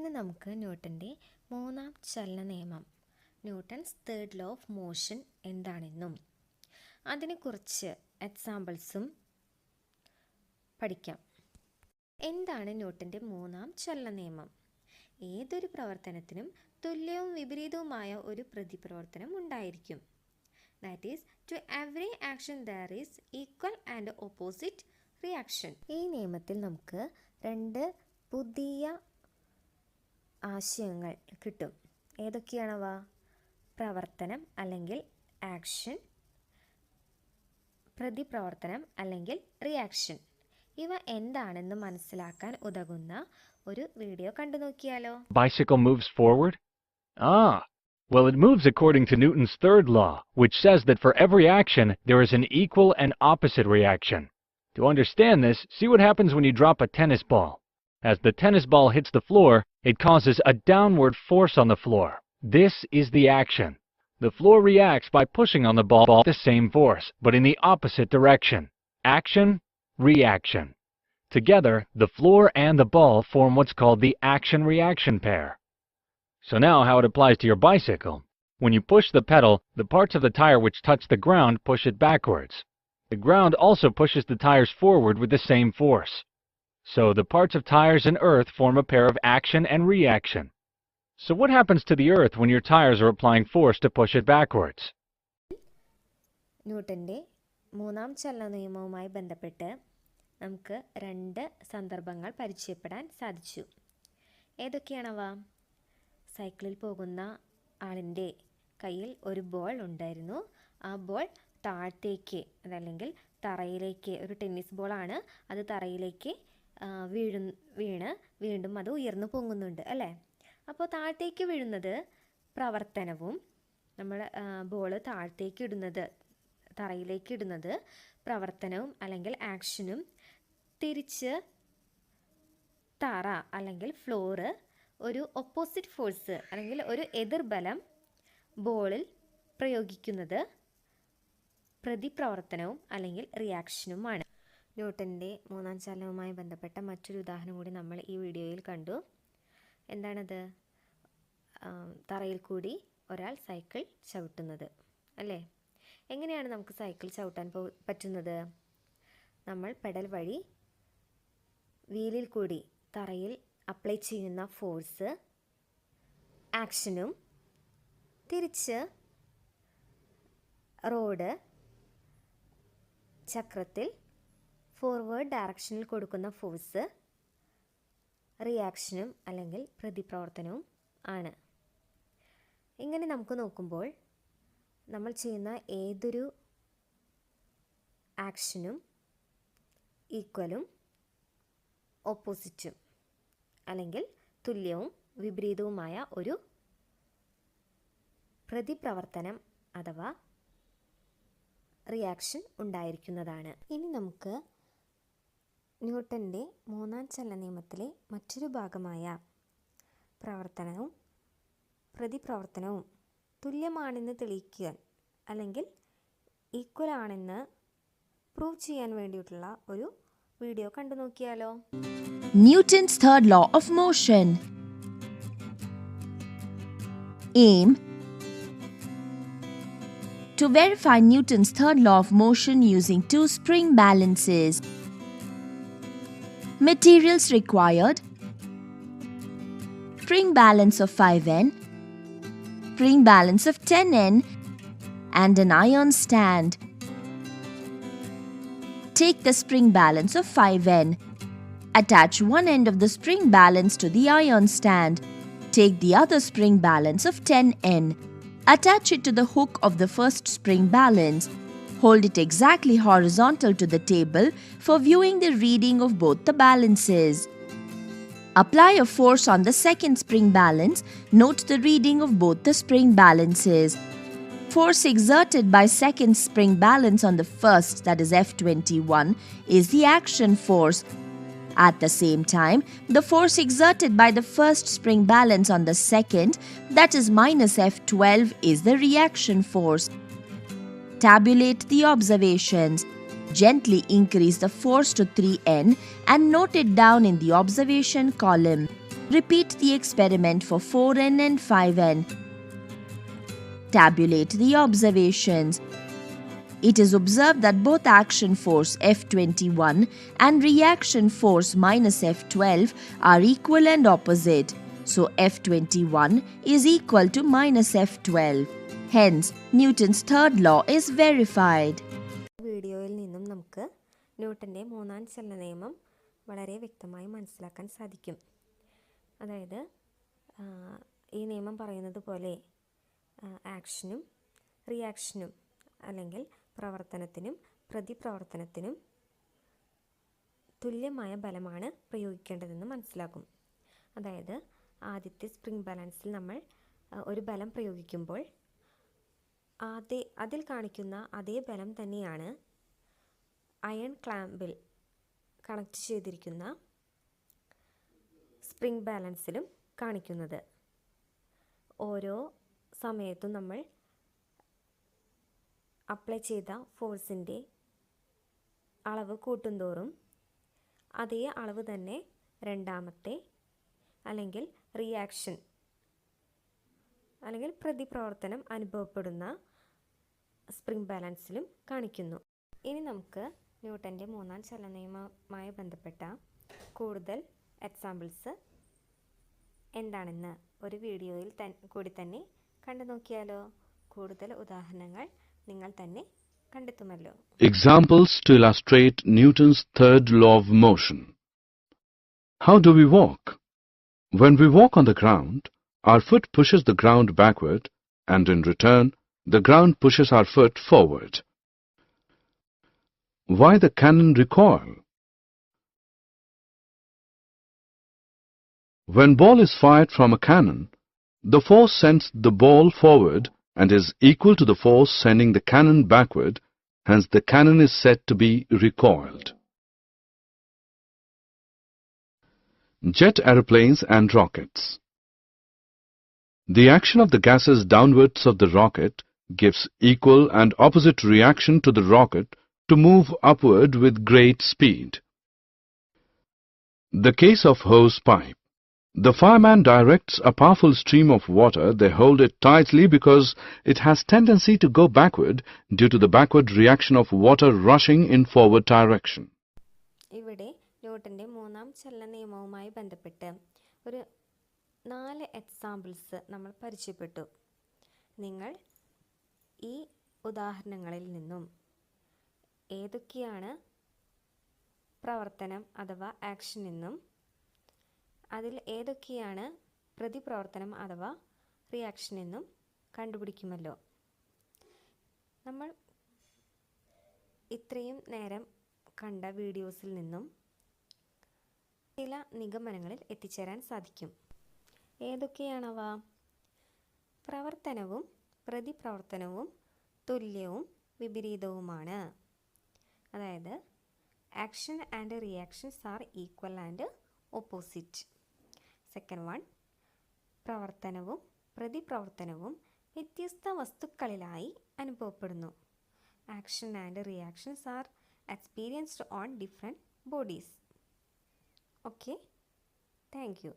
ഇന്ന് നമുക്ക് ന്യൂട്ടൻ്റെ മൂന്നാം ചലന നിയമം, Newton's third law of motion എന്താണെന്നും അതിനെക്കുറിച്ച് എക്സാമ്പിൾസും പഠിക്കാം. എന്താണ് ന്യൂട്ടൻ്റെ മൂന്നാം ചലന നിയമം? ഏതൊരു പ്രവർത്തനത്തിനും തുല്യവും വിപരീതവുമായ ഒരു പ്രതിപ്രവർത്തനം ഉണ്ടായിരിക്കും. That is, to every action there is equal and opposite reaction. ഈ നിയമത്തിൽ നമുക്ക് രണ്ട് പുതിയ ആശയങ്ങൾ കിട്ടും. ഏതൊക്കെയാണവ? പ്രവർത്തനം അല്ലെങ്കിൽ ആക്ഷൻ, പ്രതിപ്രവർത്തനം അല്ലെങ്കിൽ റിയാക്ഷൻ. ഇവ എന്താണെന്ന് മനസ്സിലാക്കാൻ ഉതകുന്ന ഒരു വീഡിയോ കണ്ടു നോക്കിയാലോ? Bicycle moves forward? Well, it moves according to Newton's third law, which says that for every action, there is an equal and opposite reaction. To understand this, see what happens when you drop a tennis ball. As the tennis ball hits the floor, it causes a downward force on the floor. This is the action. The floor reacts by pushing on the ball with the same force, but in the opposite direction. Action, reaction. Together, the floor and the ball form what's called the action-reaction pair. So now how it applies to your bicycle. When you push the pedal, the parts of the tire which touch the ground push it backwards. The ground also pushes the tires forward with the same force. So the parts of tires and earth form a pair of action and reaction. So what happens to the earth when your tires are applying force to push it backwards? ന്യൂട്ടൻ്റെ മൂന്നാം ചലന നിയമവുമായി ബന്ധപ്പെട്ട് നമുക്ക് രണ്ട് സന്ദർഭങ്ങൾ പരിചയപ്പെടാൻ സാധിച്ചു. ഏതൊക്കെയാണവ? സൈക്കിളിൽ പോകുന്ന ആളിൻ്റെ കയ്യിൽ ഒരു ബോൾ ഉണ്ടായിരുന്നു. ആ ബോൾ താഴത്തേക്ക്, അതല്ലെങ്കിൽ തറയിലേക്ക്, ഒരു ടെന്നീസ് ബോളാണ്, അത് തറയിലേക്ക് വീണ് വീണ്ടും അത് ഉയർന്നു പൊങ്ങുന്നുണ്ട് അല്ലേ? അപ്പോൾ താഴത്തേക്ക് വീഴുന്നത് പ്രവർത്തനവും, നമ്മൾ ബോൾ താഴത്തേക്ക് ഇടുന്നത്, തറയിലേക്ക് ഇടുന്നത് പ്രവർത്തനവും അല്ലെങ്കിൽ ആക്ഷനും, തിരിച്ച് തറ അല്ലെങ്കിൽ ഫ്ലോറ് ഒരു ഓപ്പോസിറ്റ് ഫോഴ്സ് അല്ലെങ്കിൽ ഒരു എതിർബലം ബോളിൽ പ്രയോഗിക്കുന്നത് പ്രതിപ്രവർത്തനവും അല്ലെങ്കിൽ റിയാക്ഷനുമാണ്. ന്യൂട്ടൻ്റെ മൂന്നാം ചലനവുമായി ബന്ധപ്പെട്ട മറ്റൊരു ഉദാഹരണം കൂടി നമ്മൾ ഈ വീഡിയോയിൽ കണ്ടു. എന്താണത്? തറയിൽ കൂടി ഒരാൾ സൈക്കിൾ ചവിട്ടുന്നത് അല്ലേ? എങ്ങനെയാണ് നമുക്ക് സൈക്കിൾ ചവിട്ടാൻ പറ്റുന്നത്? നമ്മൾ പെഡൽ വഴി വീലിൽ കൂടി തറയിൽ അപ്ലൈ ചെയ്യുന്ന ഫോഴ്സ് ആക്ഷനും, തിരിച്ച് റോഡ് ചക്രത്തിൽ ഫോർവേഡ് ഡയറക്ഷനിൽ കൊടുക്കുന്ന ഫോഴ്സ് റിയാക്ഷനും അല്ലെങ്കിൽ പ്രതിപ്രവർത്തനവും ആണ്. ഇങ്ങനെ നമുക്ക് നോക്കുമ്പോൾ നമ്മൾ ചെയ്യുന്ന ഏതൊരു ആക്ഷനും ഈക്വലും ഓപ്പോസിറ്റും അല്ലെങ്കിൽ തുല്യവും വിപരീതവുമായ ഒരു പ്രതിപ്രവർത്തനം അഥവാ റിയാക്ഷൻ ഉണ്ടായിരിക്കുന്നതാണ്. ഇനി നമുക്ക് ന്യൂട്ടൻ്റെ മൂന്നാം ചലന നിയമത്തിലെ മറ്റൊരു ഭാഗമായ പ്രവർത്തനവും പ്രതിപ്രവർത്തനവും തുല്യമാണെന്ന് തെളിയിക്കാൻ അല്ലെങ്കിൽ ഈക്വൽ ആണെന്ന് പ്രൂവ് ചെയ്യാൻ വേണ്ടിയിട്ടുള്ള ഒരു വീഡിയോ കണ്ടു നോക്കിയാലോ? Newton's third law of motion. Aim: to verify Newton's third law of motion using two spring balances. Materials required: spring balance of 5N, spring balance of 10N, and an iron stand. Take the spring balance of 5N. Attach one end of the spring balance to the iron stand. Take the other spring balance of 10N. Attach it to the hook of the first spring balance. Hold it exactly horizontal to the table for viewing the reading of both the balances. Apply a force on the second spring balance. Note the reading of both the spring balances. Force exerted by second spring balance on the first, that is F21, is the action force. At the same time, the force exerted by the first spring balance on the second, that is minus F12, is the reaction force. Tabulate the observations. Gently increase the force to 3N and note it down in the observation column. Repeat the experiment for 4n and 5n. Tabulate the observations. It is observed that both action force F21 and reaction force minus F12 are equal and opposite. So F21 is equal to minus F12. Hence, Newton's third law is verified. വീഡിയോയിൽ നിന്നും നമുക്ക് ന്യൂട്ടൻ്റെ മൂന്നാം ചലനനിയമം വളരെ വ്യക്തമായി മനസ്സിലാക്കാൻ സാധിക്കും. അതായത് ഈ നിയമം പറയുന്നത് പോലെ ആക്ഷനും റിയാക്ഷനും അല്ലെങ്കിൽ പ്രവർത്തനത്തിനും പ്രതിപ്രവർത്തനത്തിനും തുല്യമായ ബലമാണ് പ്രയോഗിക്കേണ്ടതെന്ന് മനസ്സിലാക്കും. അതായത് ആദ്യത്തെ സ്പ്രിംഗ് ബാലൻസിൽ നമ്മൾ ഒരു ബലം പ്രയോഗിക്കുമ്പോൾ അതിൽ കാണിക്കുന്ന അതേ ബലം തന്നെയാണ് അയൺ ക്ലാമ്പിൽ കണക്ട് ചെയ്തിരിക്കുന്ന സ്പ്രിംഗ് ബാലൻസിലും കാണിക്കുന്നത്. ഓരോ സമയത്തും നമ്മൾ അപ്ലൈ ചെയ്ത ഫോഴ്സിൻ്റെ അളവ് കൂട്ടുന്തോറും അതേ അളവ് തന്നെ രണ്ടാമത്തെ അല്ലെങ്കിൽ റിയാക്ഷൻ അല്ലെങ്കിൽ പ്രതിപ്രവർത്തനം അനുഭവപ്പെടുന്ന സ്പ്രിംഗ് ബാലൻസിലും കാണിക്കുന്നു. ഇനി നമുക്ക് ന്യൂട്ടൻ്റെ മൂന്നാം ചലനനിയമവുമായി ബന്ധപ്പെട്ട കൂടുതൽ എക്സാമ്പിൾസ് എന്താണെന്ന് ഒരു വീഡിയോയിൽ കൂടി തന്നെ കണ്ടു നോക്കിയാലോ? കൂടുതൽ ഉദാഹരണങ്ങൾ നിങ്ങൾ തന്നെ കണ്ടെത്തുമല്ലോ. Examples to illustrate Newton's third law of motion. How do we walk? When we walk on the ground, our foot pushes the ground backward, and in return, the ground pushes our foot forward. Why the cannon recoil? When ball is fired from a cannon, the force sends the ball forward and is equal to the force sending the cannon backward, hence the cannon is said to be recoiled. Jet aeroplanes and rockets. The action of the gases downwards of the rocket gives equal and opposite reaction to the rocket to move upward with great speed. The case of hose pipe. The fireman directs a powerful stream of water. They hold it tightly because it has tendency to go backward due to the backward reaction of water rushing in forward direction. ഇവിടെ ന്യൂട്ടൻ്റെ മൂന്നാം ചലനനിയമവുമായി ബന്ധപ്പെട്ട് ഒരു 4 examples നമ്മൾ പരിചയപ്പെട്ടു. നിങ്ങൾ ഈ ഉദാഹരണങ്ങളിൽ നിന്നും ഏതൊക്കെയാണ് പ്രവർത്തനം അഥവാ ആക്ഷൻ എന്നും അതിൽ ഏതൊക്കെയാണ് പ്രതിപ്രവർത്തനം അഥവാ റിയാക്ഷൻ എന്നും കണ്ടുപിടിക്കുമല്ലോ. നമ്മൾ ഇത്രയും നേരം കണ്ട വീഡിയോസിൽ നിന്നും ചില നിഗമനങ്ങളിൽ എത്തിച്ചേരാൻ സാധിക്കും. ഏതൊക്കെയാണവ? പ്രവർത്തനവും പ്രതിപ്രവർത്തനവും തുല്യവും വിപരീതവുമാണ്. അതായത് action and reactions R equal and opposite. Second one, പ്രവർത്തനവും പ്രതിപ്രവർത്തനവും വ്യത്യസ്ത വസ്തുക്കളിലായി അനുഭവപ്പെടുന്നു. Action and reactions R experienced on different bodies. Okay, thank you.